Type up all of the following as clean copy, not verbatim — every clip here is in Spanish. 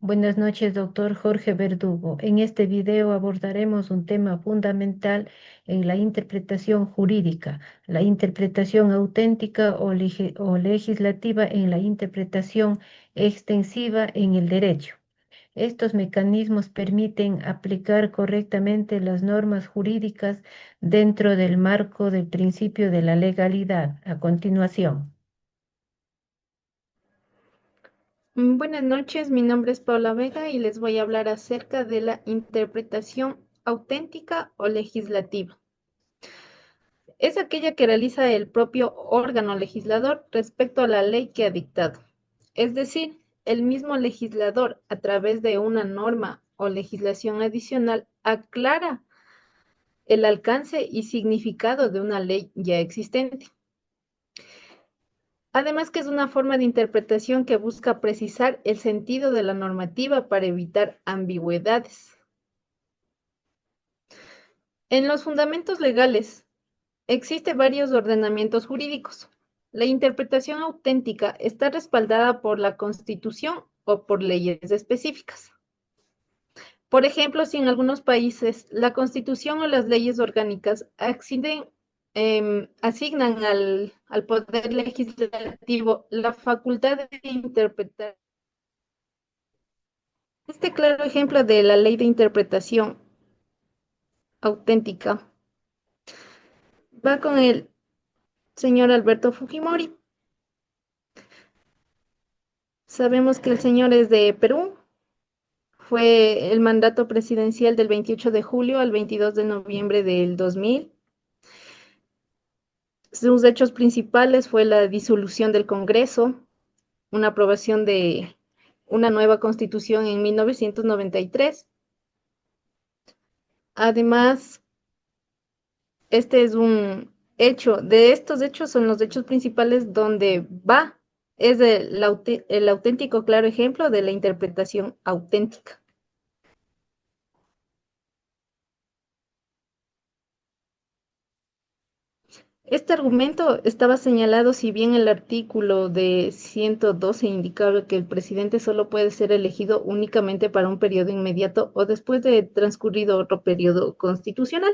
Buenas noches, doctor Jorge Verdugo. En este video abordaremos un tema fundamental en la interpretación jurídica, la interpretación auténtica o legislativa en la interpretación extensiva en el derecho. Estos mecanismos permiten aplicar correctamente las normas jurídicas dentro del marco del principio de la legalidad. A continuación. Buenas noches, mi nombre es Paula Vega y les voy a hablar acerca de la interpretación auténtica o legislativa. Es aquella que realiza el propio órgano legislador respecto a la ley que ha dictado. Es decir, el mismo legislador, a través de una norma o legislación adicional, aclara el alcance y significado de una ley ya existente. Además que es una forma de interpretación que busca precisar el sentido de la normativa para evitar ambigüedades. En los fundamentos legales existen varios ordenamientos jurídicos. La interpretación auténtica está respaldada por la Constitución o por leyes específicas. Por ejemplo, si en algunos países la Constitución o las leyes orgánicas asignan al Poder Legislativo la facultad de interpretar. Este claro ejemplo de la ley de interpretación auténtica va con el señor Alberto Fujimori. Sabemos que el señor es de Perú, fue el mandato presidencial del 28 de julio al 22 de noviembre del 2000. Sus hechos principales fue la disolución del Congreso, una aprobación de una nueva constitución en 1993. Además, este es un hecho, de estos hechos son los hechos principales donde es el auténtico claro ejemplo de la interpretación auténtica. Este argumento estaba señalado si bien el artículo de 112 indicaba que el presidente solo puede ser elegido únicamente para un periodo inmediato o después de transcurrido otro periodo constitucional.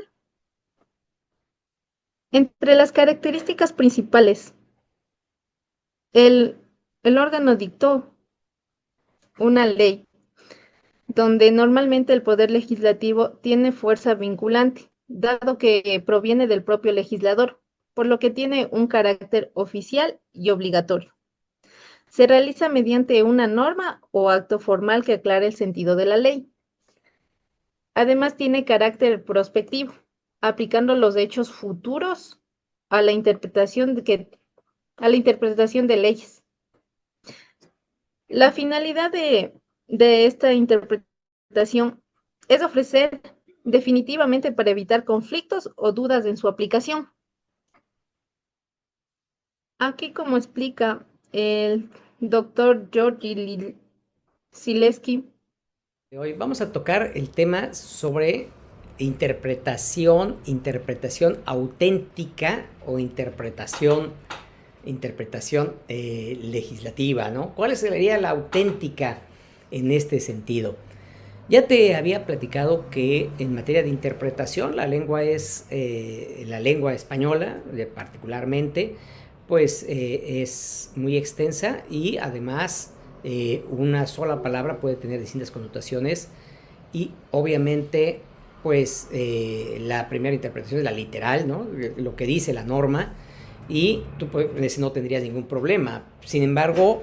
Entre las características principales, el, el órgano dictó una ley donde normalmente el poder legislativo tiene fuerza vinculante, dado que proviene del propio legislador, por lo que tiene un carácter oficial y obligatorio. Se realiza mediante una norma o acto formal que aclare el sentido de la ley. Además, tiene carácter prospectivo, aplicando los hechos futuros a la interpretación de leyes. La finalidad de esta interpretación es ofrecer definitivamente para evitar conflictos o dudas en su aplicación. Aquí, como explica el doctor Georgi Sileski, Hoy vamos a tocar el tema sobre interpretación auténtica o interpretación legislativa, ¿no? ¿Cuál sería la auténtica en este sentido? Ya te había platicado que en materia de interpretación la lengua es la lengua española, particularmente, pues es muy extensa y además una sola palabra puede tener distintas connotaciones y obviamente pues la primera interpretación es la literal, ¿no? Lo que dice la norma y tú pues, no tendrías ningún problema. Sin embargo,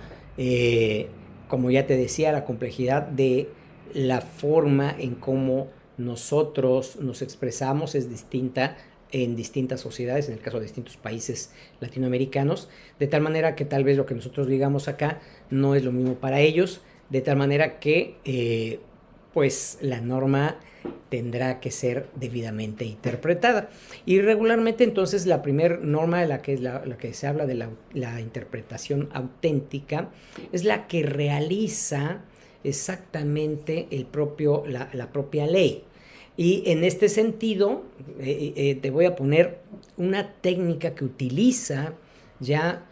como ya te decía, la complejidad de la forma en cómo nosotros nos expresamos es distinta en distintas sociedades, en el caso de distintos países latinoamericanos, de tal manera que tal vez lo que nosotros digamos acá no es lo mismo para ellos, de tal manera que pues la norma tendrá que ser debidamente interpretada. Y regularmente entonces la primera norma de la que se habla de la interpretación auténtica es la que realiza exactamente la propia ley. Y en este sentido, te voy a poner una técnica que utiliza ya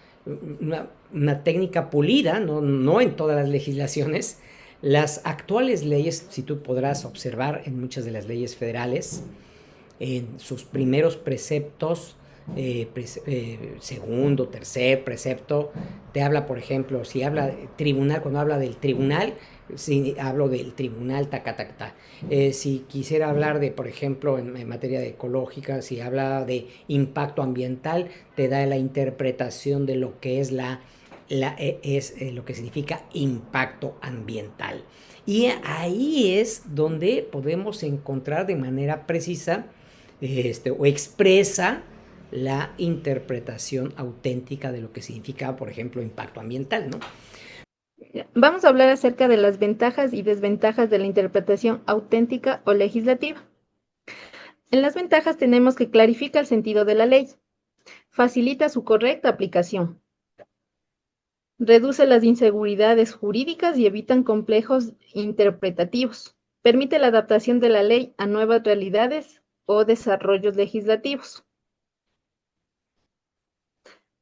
una técnica pulida, no en todas las legislaciones, Las actuales leyes, si tú podrás observar en muchas de las leyes federales, en sus primeros preceptos, segundo, tercer precepto, te habla, por ejemplo, si habla de tribunal, cuando habla del tribunal, si hablo del tribunal, ta. Si quisiera hablar de, por ejemplo, en materia de ecológica, si habla de impacto ambiental, te da la interpretación de lo que es lo que significa impacto ambiental. Y ahí es donde podemos encontrar de manera precisa o expresa la interpretación auténtica de lo que significa, por ejemplo, impacto ambiental, ¿no? Vamos a hablar acerca de las ventajas y desventajas de la interpretación auténtica o legislativa. En las ventajas tenemos que clarifica el sentido de la ley, facilita su correcta aplicación, reduce las inseguridades jurídicas y evitan complejos interpretativos, permite la adaptación de la ley a nuevas realidades o desarrollos legislativos.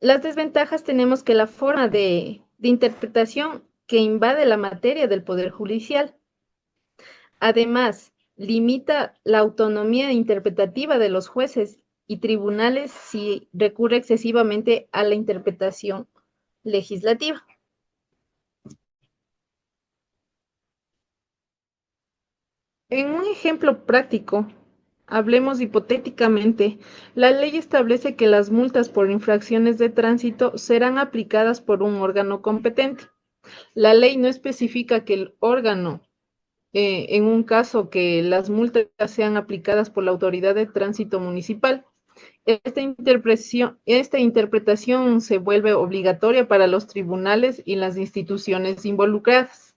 Las desventajas tenemos que la forma de interpretación que invade la materia del Poder Judicial. Además, limita la autonomía interpretativa de los jueces y tribunales si recurre excesivamente a la interpretación legislativa. En un ejemplo práctico, hablemos hipotéticamente, la ley establece que las multas por infracciones de tránsito serán aplicadas por un órgano competente. La ley no especifica que el órgano, en un caso que las multas sean aplicadas por la autoridad de tránsito municipal. Esta interpretación se vuelve obligatoria para los tribunales y las instituciones involucradas.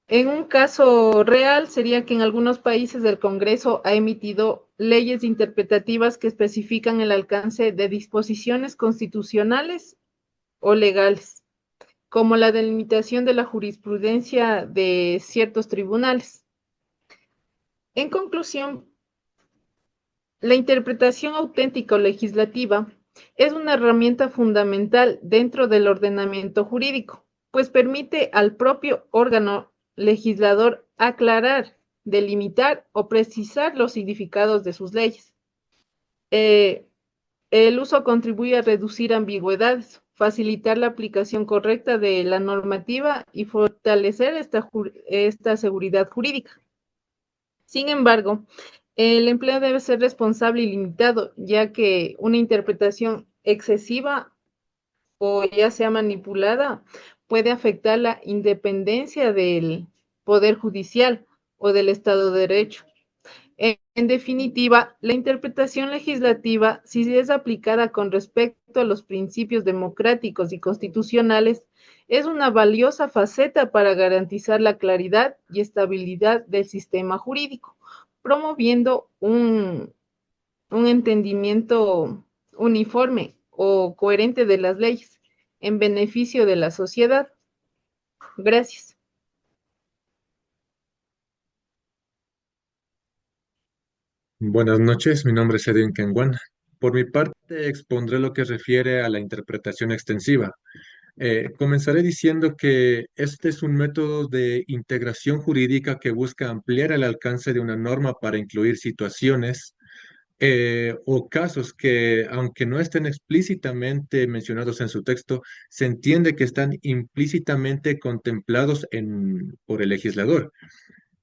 En un caso real sería que en algunos países el Congreso ha emitido leyes interpretativas que especifican el alcance de disposiciones constitucionales o legales, como la delimitación de la jurisprudencia de ciertos tribunales. En conclusión, la interpretación auténtica o legislativa es una herramienta fundamental dentro del ordenamiento jurídico, pues permite al propio órgano legislador aclarar, delimitar o precisar los significados de sus leyes. El uso contribuye a reducir ambigüedades, facilitar la aplicación correcta de la normativa y fortalecer esta seguridad jurídica. Sin embargo, el empleo debe ser responsable y limitado, ya que una interpretación excesiva o ya sea manipulada puede afectar la independencia del Poder Judicial o del Estado de Derecho. En definitiva, la interpretación legislativa, si es aplicada con respecto a los principios democráticos y constitucionales, es una valiosa faceta para garantizar la claridad y estabilidad del sistema jurídico, promoviendo un entendimiento uniforme o coherente de las leyes en beneficio de la sociedad. Gracias. Buenas noches, mi nombre es Edwin Kenguan. Por mi parte, expondré lo que refiere a la interpretación extensiva. Comenzaré diciendo que este es un método de integración jurídica que busca ampliar el alcance de una norma para incluir situaciones o casos que, aunque no estén explícitamente mencionados en su texto, se entiende que están implícitamente contemplados por el legislador.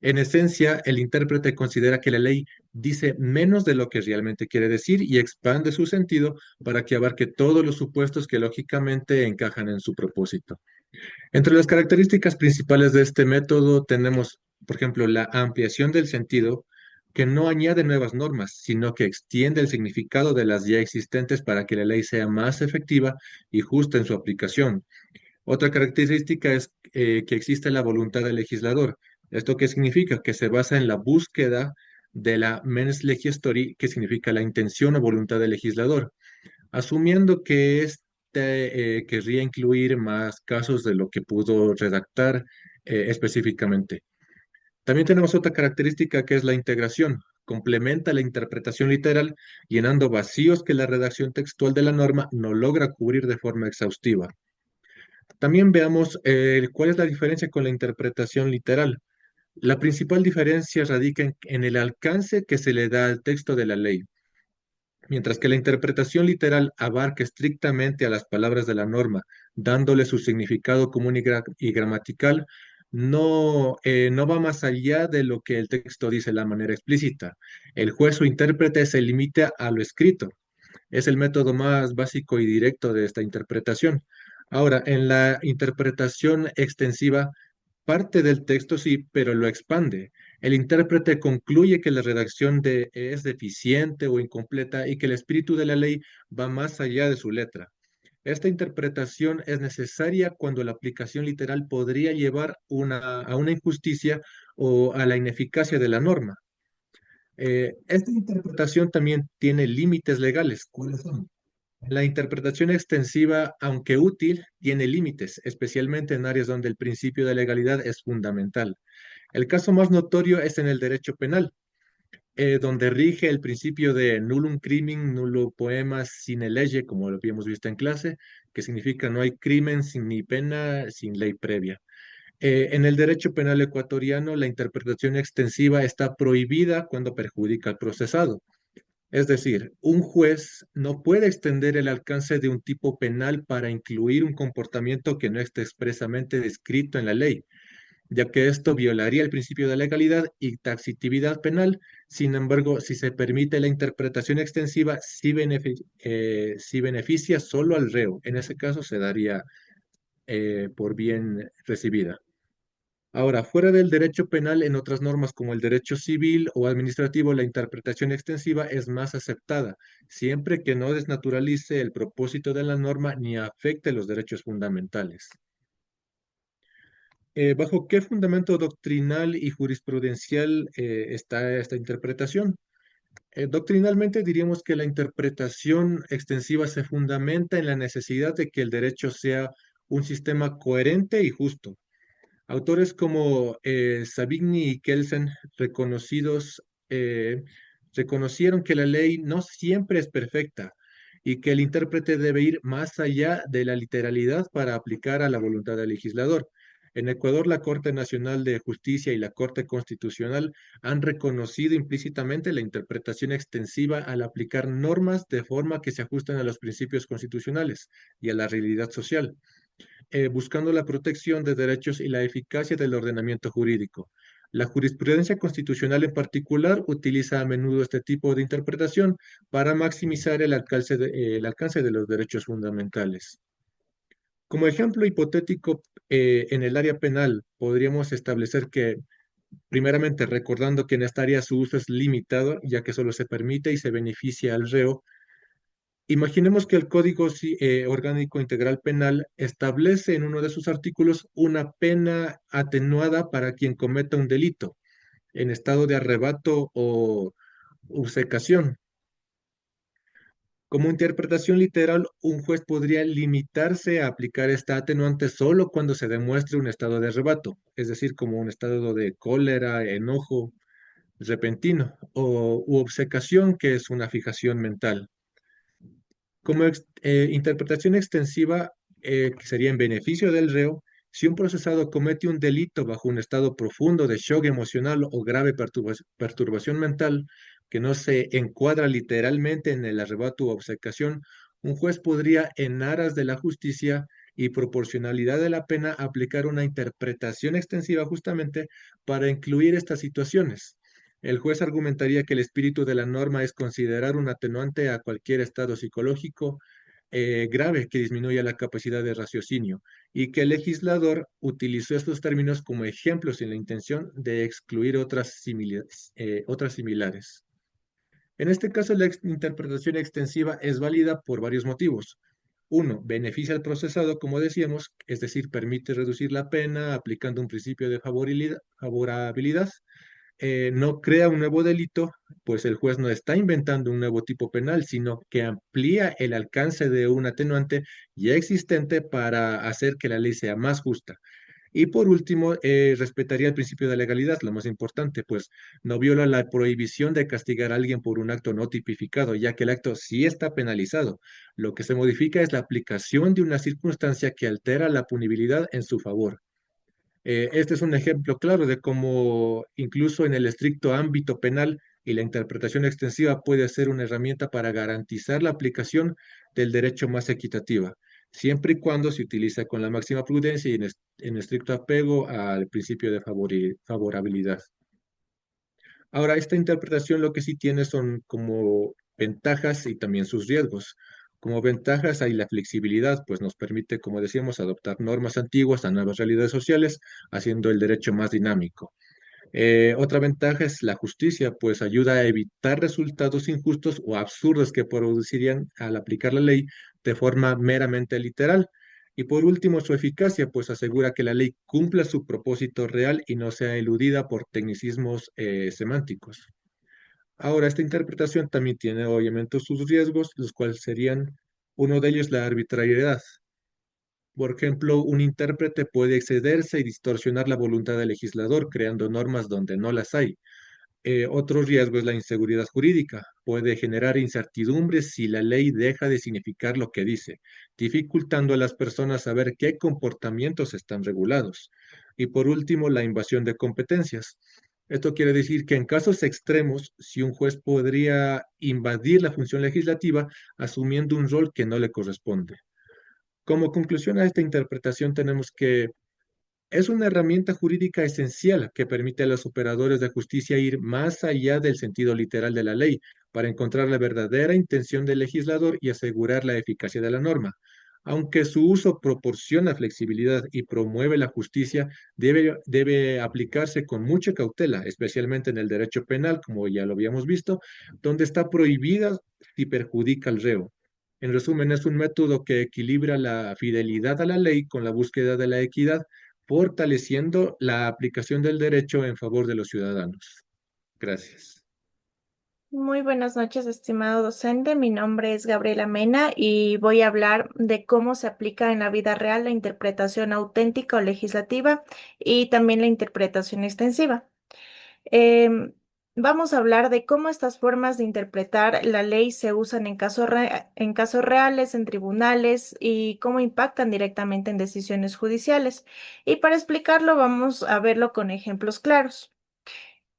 En esencia, el intérprete considera que la ley dice menos de lo que realmente quiere decir y expande su sentido para que abarque todos los supuestos que lógicamente encajan en su propósito. Entre las características principales de este método tenemos, por ejemplo, la ampliación del sentido, que no añade nuevas normas, sino que extiende el significado de las ya existentes para que la ley sea más efectiva y justa en su aplicación. Otra característica es que existe la voluntad del legislador. ¿Esto qué significa? Que se basa en la búsqueda de la mens legistori, que significa la intención o voluntad del legislador, asumiendo que querría incluir más casos de lo que pudo redactar específicamente. También tenemos otra característica que es la integración. Complementa la interpretación literal, llenando vacíos que la redacción textual de la norma no logra cubrir de forma exhaustiva. También veamos cuál es la diferencia con la interpretación literal. La principal diferencia radica en el alcance que se le da al texto de la ley. Mientras que la interpretación literal abarca estrictamente a las palabras de la norma, dándole su significado común y gramatical, no va más allá de lo que el texto dice de la manera explícita. El juez o intérprete se limita a lo escrito. Es el método más básico y directo de esta interpretación. Ahora, en la interpretación extensiva, parte del texto sí, pero lo expande. El intérprete concluye que la es deficiente o incompleta y que el espíritu de la ley va más allá de su letra. Esta interpretación es necesaria cuando la aplicación literal podría llevar a una injusticia o a la ineficacia de la norma. Esta interpretación también tiene límites legales. ¿Cuáles son? La interpretación extensiva, aunque útil, tiene límites, especialmente en áreas donde el principio de legalidad es fundamental. El caso más notorio es en el derecho penal, donde rige el principio de nullum crimen, nullo poemas sine lege, como lo habíamos visto en clase, que significa no hay crimen sin ni pena, sin ley previa. En el derecho penal ecuatoriano, la interpretación extensiva está prohibida cuando perjudica al procesado. Es decir, un juez no puede extender el alcance de un tipo penal para incluir un comportamiento que no esté expresamente descrito en la ley, ya que esto violaría el principio de legalidad y taxitividad penal. Sin embargo, si se permite la interpretación extensiva, sí beneficia solo al reo. En ese caso se daría por bien recibida. Ahora, fuera del derecho penal, en otras normas como el derecho civil o administrativo, la interpretación extensiva es más aceptada, siempre que no desnaturalice el propósito de la norma ni afecte los derechos fundamentales. ¿Bajo qué fundamento doctrinal y jurisprudencial está esta interpretación? Doctrinalmente diríamos que la interpretación extensiva se fundamenta en la necesidad de que el derecho sea un sistema coherente y justo. Autores como Savigny y Kelsen, reconocidos, eh, reconocieron que la ley no siempre es perfecta y que el intérprete debe ir más allá de la literalidad para aplicar a la voluntad del legislador. En Ecuador, la Corte Nacional de Justicia y la Corte Constitucional han reconocido implícitamente la interpretación extensiva al aplicar normas de forma que se ajustan a los principios constitucionales y a la realidad social, buscando la protección de derechos y la eficacia del ordenamiento jurídico. La jurisprudencia constitucional en particular utiliza a menudo este tipo de interpretación para maximizar el alcance de los derechos fundamentales. Como ejemplo hipotético, en el área penal podríamos establecer que, primeramente, recordando que en esta área su uso es limitado, ya que solo se permite y se beneficia al reo. Imaginemos que el Código Orgánico Integral Penal establece en uno de sus artículos una pena atenuada para quien cometa un delito en estado de arrebato o obcecación. Como interpretación literal, un juez podría limitarse a aplicar esta atenuante solo cuando se demuestre un estado de arrebato, es decir, como un estado de cólera, enojo repentino, u obcecación, que es una fijación mental. Como interpretación extensiva, que sería en beneficio del reo, si un procesado comete un delito bajo un estado profundo de shock emocional o grave perturbación mental que no se encuadra literalmente en el arrebato u obcecación, un juez podría, en aras de la justicia y proporcionalidad de la pena, aplicar una interpretación extensiva justamente para incluir estas situaciones. El juez argumentaría que el espíritu de la norma es considerar un atenuante a cualquier estado psicológico grave que disminuya la capacidad de raciocinio y que el legislador utilizó estos términos como ejemplos en la intención de excluir otras similares. En este caso, la interpretación extensiva es válida por varios motivos. Uno, beneficia al procesado, como decíamos, es decir, permite reducir la pena aplicando un principio de favorabilidad. No crea un nuevo delito, pues el juez no está inventando un nuevo tipo penal, sino que amplía el alcance de un atenuante ya existente para hacer que la ley sea más justa. Y por último, respetaría el principio de legalidad, lo más importante, pues no viola la prohibición de castigar a alguien por un acto no tipificado, ya que el acto sí está penalizado. Lo que se modifica es la aplicación de una circunstancia que altera la punibilidad en su favor. Este es un ejemplo claro de cómo incluso en el estricto ámbito penal y la interpretación extensiva puede ser una herramienta para garantizar la aplicación del derecho más equitativa, siempre y cuando se utiliza con la máxima prudencia y en estricto apego al principio de favorabilidad. Ahora, esta interpretación lo que sí tiene son como ventajas y también sus riesgos. Como ventajas hay la flexibilidad, pues nos permite, como decíamos, adoptar normas antiguas a nuevas realidades sociales, haciendo el derecho más dinámico. Otra ventaja es la justicia, pues ayuda a evitar resultados injustos o absurdos que producirían al aplicar la ley de forma meramente literal. Y por último, su eficacia, pues asegura que la ley cumpla su propósito real y no sea eludida por tecnicismos semánticos. Ahora, esta interpretación también tiene obviamente sus riesgos, los cuales serían uno de ellos la arbitrariedad. Por ejemplo, un intérprete puede excederse y distorsionar la voluntad del legislador, creando normas donde no las hay. Otro riesgo es la inseguridad jurídica. Puede generar incertidumbres si la ley deja de significar lo que dice, dificultando a las personas saber qué comportamientos están regulados. Y por último, la invasión de competencias. Esto quiere decir que en casos extremos, si un juez podría invadir la función legislativa asumiendo un rol que no le corresponde. Como conclusión a esta interpretación tenemos que es una herramienta jurídica esencial que permite a los operadores de justicia ir más allá del sentido literal de la ley para encontrar la verdadera intención del legislador y asegurar la eficacia de la norma. Aunque su uso proporciona flexibilidad y promueve la justicia, debe aplicarse con mucha cautela, especialmente en el derecho penal, como ya lo habíamos visto, donde está prohibida si perjudica al reo. En resumen, es un método que equilibra la fidelidad a la ley con la búsqueda de la equidad, fortaleciendo la aplicación del derecho en favor de los ciudadanos. Gracias. Muy buenas noches, estimado docente. Mi nombre es Gabriela Mena y voy a hablar de cómo se aplica en la vida real la interpretación auténtica o legislativa y también la interpretación extensiva. Em, Vamos a hablar de cómo estas formas de interpretar la ley se usan en en casos reales, en tribunales y cómo impactan directamente en decisiones judiciales. Y para explicarlo, vamos a verlo con ejemplos claros.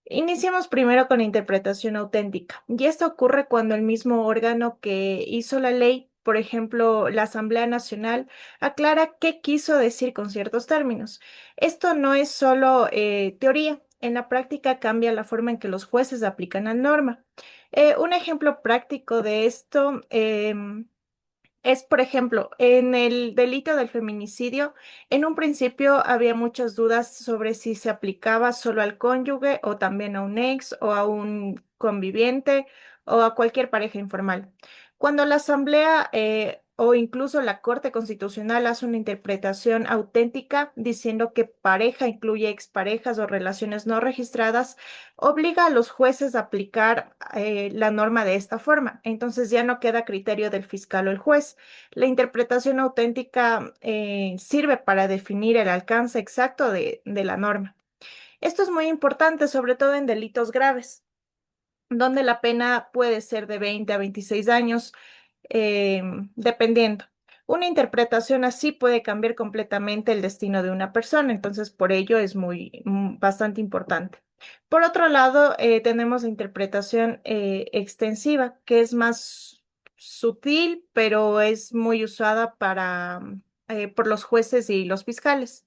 Iniciamos primero con la interpretación auténtica, y esto ocurre cuando el mismo órgano que hizo la ley, por ejemplo, la Asamblea Nacional, aclara qué quiso decir con ciertos términos. Esto no es solo teoría, en la práctica cambia la forma en que los jueces aplican la norma. Un ejemplo práctico de esto es, por ejemplo, en el delito del feminicidio, en un principio había muchas dudas sobre si se aplicaba solo al cónyuge o también a un ex o a un conviviente o a cualquier pareja informal. Cuando la Asamblea o incluso la Corte Constitucional hace una interpretación auténtica diciendo que pareja incluye exparejas o relaciones no registradas, obliga a los jueces a aplicar la norma de esta forma. Entonces ya no queda criterio del fiscal o el juez. La interpretación auténtica sirve para definir el alcance exacto de la norma. Esto es muy importante, sobre todo en delitos graves, donde la pena puede ser de 20 a 26 años, dependiendo. Una interpretación así puede cambiar completamente el destino de una persona, entonces por ello es bastante importante. Por otro lado, tenemos la interpretación extensiva, que es más sutil, pero es muy usada por los jueces y los fiscales.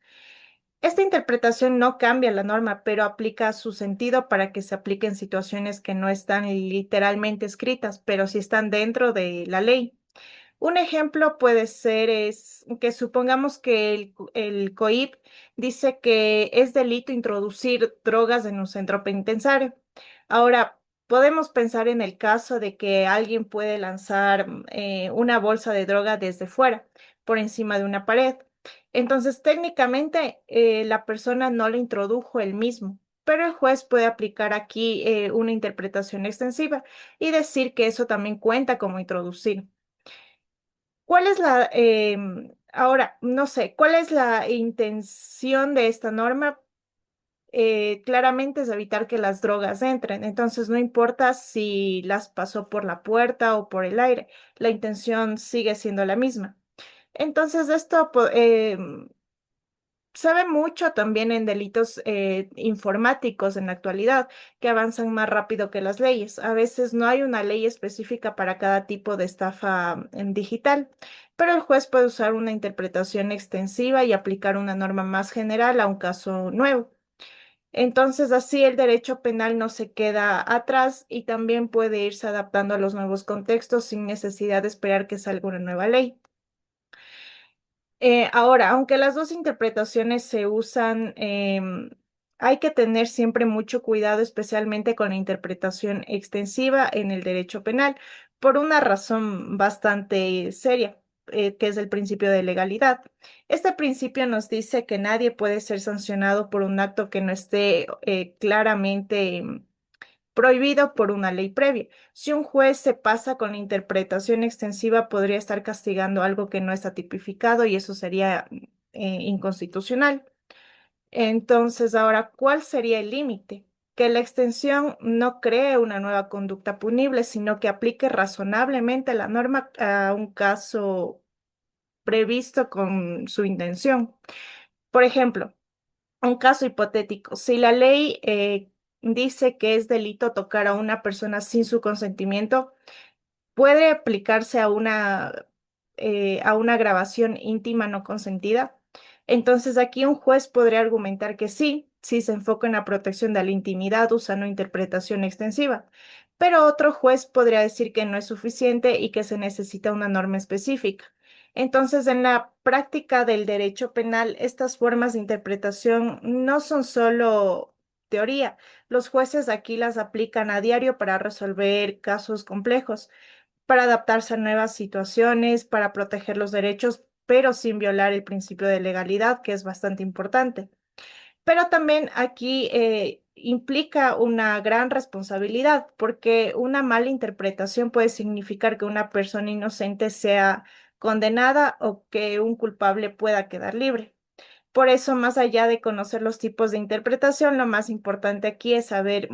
Esta interpretación no cambia la norma, pero aplica su sentido para que se aplique en situaciones que no están literalmente escritas, pero sí están dentro de la ley. Un ejemplo puede ser es que supongamos que el COIP dice que es delito introducir drogas en un centro penitenciario. Ahora, podemos pensar en el caso de que alguien puede lanzar una bolsa de droga desde fuera, por encima de una pared. Entonces, técnicamente, la persona no la introdujo él mismo, pero el juez puede aplicar aquí una interpretación extensiva y decir que eso también cuenta como introducir. ¿Cuál es Ahora, no sé, ¿cuál es la intención de esta norma? Claramente es evitar que las drogas entren, entonces no importa si las pasó por la puerta o por el aire, la intención sigue siendo la misma. Entonces, esto se ve mucho también en delitos informáticos en la actualidad, que avanzan más rápido que las leyes. A veces no hay una ley específica para cada tipo de estafa en digital, pero el juez puede usar una interpretación extensiva y aplicar una norma más general a un caso nuevo. Entonces, así el derecho penal no se queda atrás y también puede irse adaptando a los nuevos contextos sin necesidad de esperar que salga una nueva ley. Ahora, aunque las dos interpretaciones se usan, hay que tener siempre mucho cuidado, especialmente con la interpretación extensiva en el derecho penal, por una razón bastante seria, que es el principio de legalidad. Este principio nos dice que nadie puede ser sancionado por un acto que no esté claramente prohibido por una ley previa. Si un juez se pasa con la interpretación extensiva, podría estar castigando algo que no está tipificado y eso sería inconstitucional. Entonces, ahora, ¿cuál sería el límite? Que la extensión no cree una nueva conducta punible, sino que aplique razonablemente la norma a un caso previsto con su intención. Por ejemplo, un caso hipotético, si la ley dice que es delito tocar a una persona sin su consentimiento, ¿puede aplicarse a una grabación íntima no consentida? Entonces aquí un juez podría argumentar que sí, si se enfoca en la protección de la intimidad usando interpretación extensiva, pero otro juez podría decir que no es suficiente y que se necesita una norma específica. Entonces, en la práctica del derecho penal, estas formas de interpretación no son solo teoría. Los jueces aquí las aplican a diario para resolver casos complejos, para adaptarse a nuevas situaciones, para proteger los derechos, pero sin violar el principio de legalidad, que es bastante importante. Pero también aquí implica una gran responsabilidad, porque una mala interpretación puede significar que una persona inocente sea condenada o que un culpable pueda quedar libre. Por eso, más allá de conocer los tipos de interpretación, lo más importante aquí es saber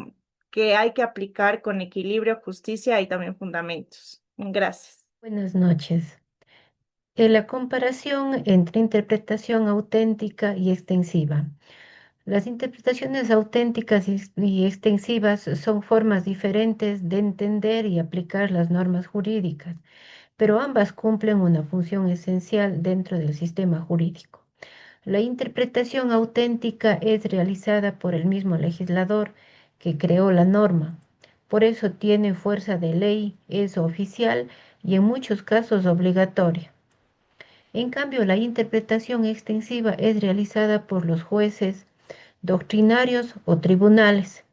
que hay que aplicar con equilibrio, justicia y también fundamentos. Gracias. Buenas noches. En la comparación entre interpretación auténtica y extensiva. Las interpretaciones auténticas y extensivas son formas diferentes de entender y aplicar las normas jurídicas, pero ambas cumplen una función esencial dentro del sistema jurídico. La interpretación auténtica es realizada por el mismo legislador que creó la norma. Por eso tiene fuerza de ley, es oficial y en muchos casos obligatoria. En cambio, la interpretación extensiva es realizada por los jueces, doctrinarios o tribunales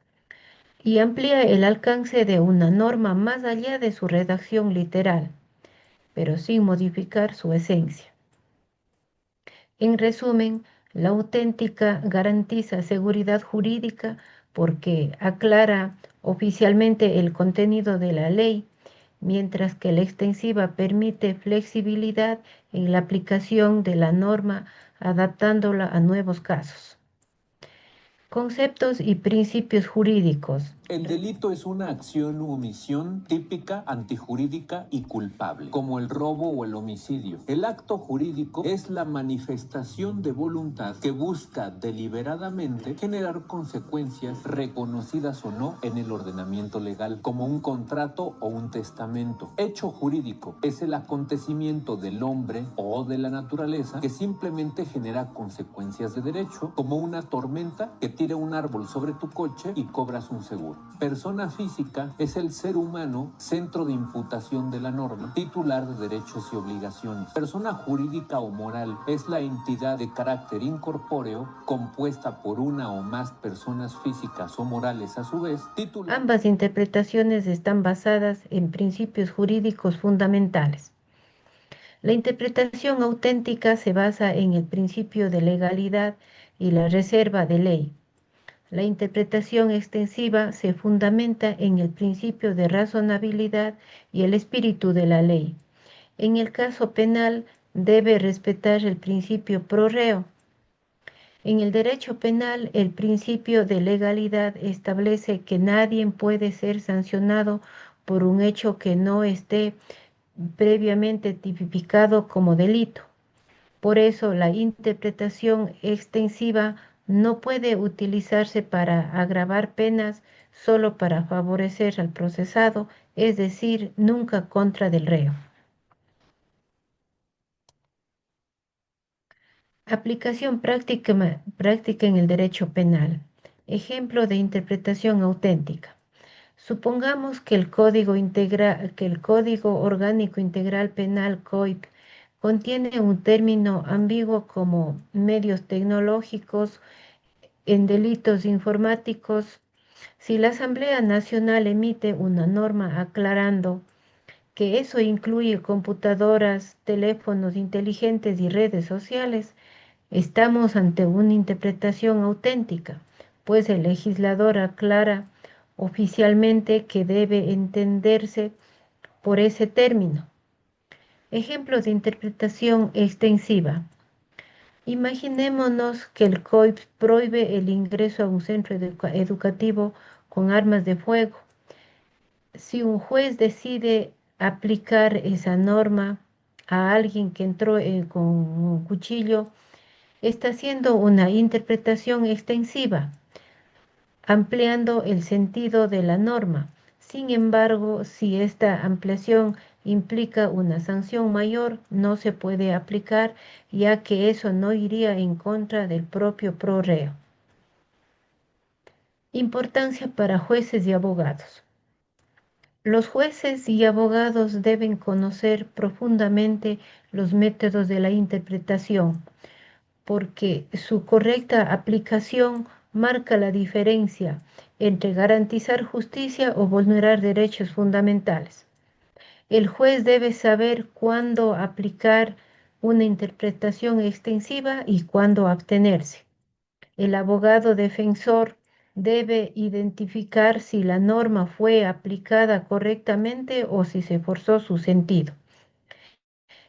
y amplía el alcance de una norma más allá de su redacción literal, pero sin modificar su esencia. En resumen, la auténtica garantiza seguridad jurídica porque aclara oficialmente el contenido de la ley, mientras que la extensiva permite flexibilidad en la aplicación de la norma, adaptándola a nuevos casos. Conceptos y principios jurídicos. El delito es una acción u omisión típica, antijurídica y culpable, como el robo o el homicidio. El acto jurídico es la manifestación de voluntad que busca deliberadamente generar consecuencias reconocidas o no en el ordenamiento legal, como un contrato o un testamento. Hecho jurídico es el acontecimiento del hombre o de la naturaleza que simplemente genera consecuencias de derecho, como una tormenta que tira un árbol sobre tu coche y cobras un seguro. Persona física es el ser humano, centro de imputación de la norma, titular de derechos y obligaciones. Persona jurídica o moral es la entidad de carácter incorpóreo compuesta por una o más personas físicas o morales a su vez, titular. Ambas interpretaciones están basadas en principios jurídicos fundamentales. La interpretación auténtica se basa en el principio de legalidad y la reserva de ley. La interpretación extensiva se fundamenta en el principio de razonabilidad y el espíritu de la ley. En el caso penal, debe respetar el principio pro reo. En el derecho penal, el principio de legalidad establece que nadie puede ser sancionado por un hecho que no esté previamente tipificado como delito. Por eso, la interpretación extensiva no puede utilizarse para agravar penas solo para favorecer al procesado, es decir, nunca contra del reo. Aplicación práctica en el derecho penal. Ejemplo de interpretación auténtica. Supongamos que que el Código Orgánico Integral Penal COIP contiene un término ambiguo como medios tecnológicos en delitos informáticos. Si la Asamblea Nacional emite una norma aclarando que eso incluye computadoras, teléfonos inteligentes y redes sociales, estamos ante una interpretación auténtica, pues el legislador aclara oficialmente que debe entenderse por ese término. Ejemplos de interpretación extensiva. Imaginémonos que el COIP prohíbe el ingreso a un centro educativo con armas de fuego. Si un juez decide aplicar esa norma a alguien que entró con un cuchillo, está haciendo una interpretación extensiva, ampliando el sentido de la norma. Sin embargo, si esta ampliación implica una sanción mayor, no se puede aplicar, ya que eso no iría en contra del propio pro reo. Importancia para jueces y abogados. Los jueces y abogados deben conocer profundamente los métodos de la interpretación, porque su correcta aplicación marca la diferencia entre garantizar justicia o vulnerar derechos fundamentales. El juez debe saber cuándo aplicar una interpretación extensiva y cuándo abstenerse. El abogado defensor debe identificar si la norma fue aplicada correctamente o si se forzó su sentido.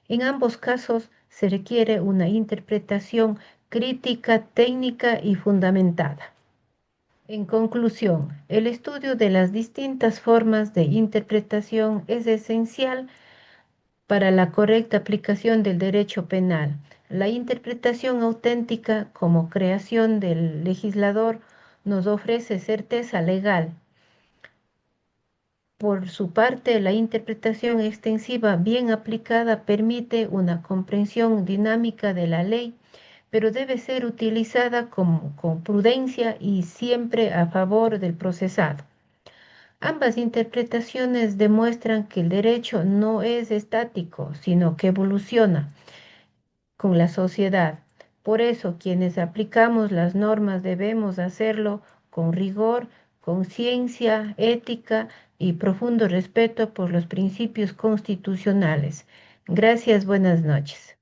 En ambos casos se requiere una interpretación crítica, técnica y fundamentada. En conclusión, el estudio de las distintas formas de interpretación es esencial para la correcta aplicación del derecho penal. La interpretación auténtica como creación del legislador nos ofrece certeza legal. Por su parte, la interpretación extensiva bien aplicada permite una comprensión dinámica de la ley, pero debe ser utilizada con prudencia y siempre a favor del procesado. Ambas interpretaciones demuestran que el derecho no es estático, sino que evoluciona con la sociedad. Por eso, quienes aplicamos las normas debemos hacerlo con rigor, conciencia, ética y profundo respeto por los principios constitucionales. Gracias, buenas noches.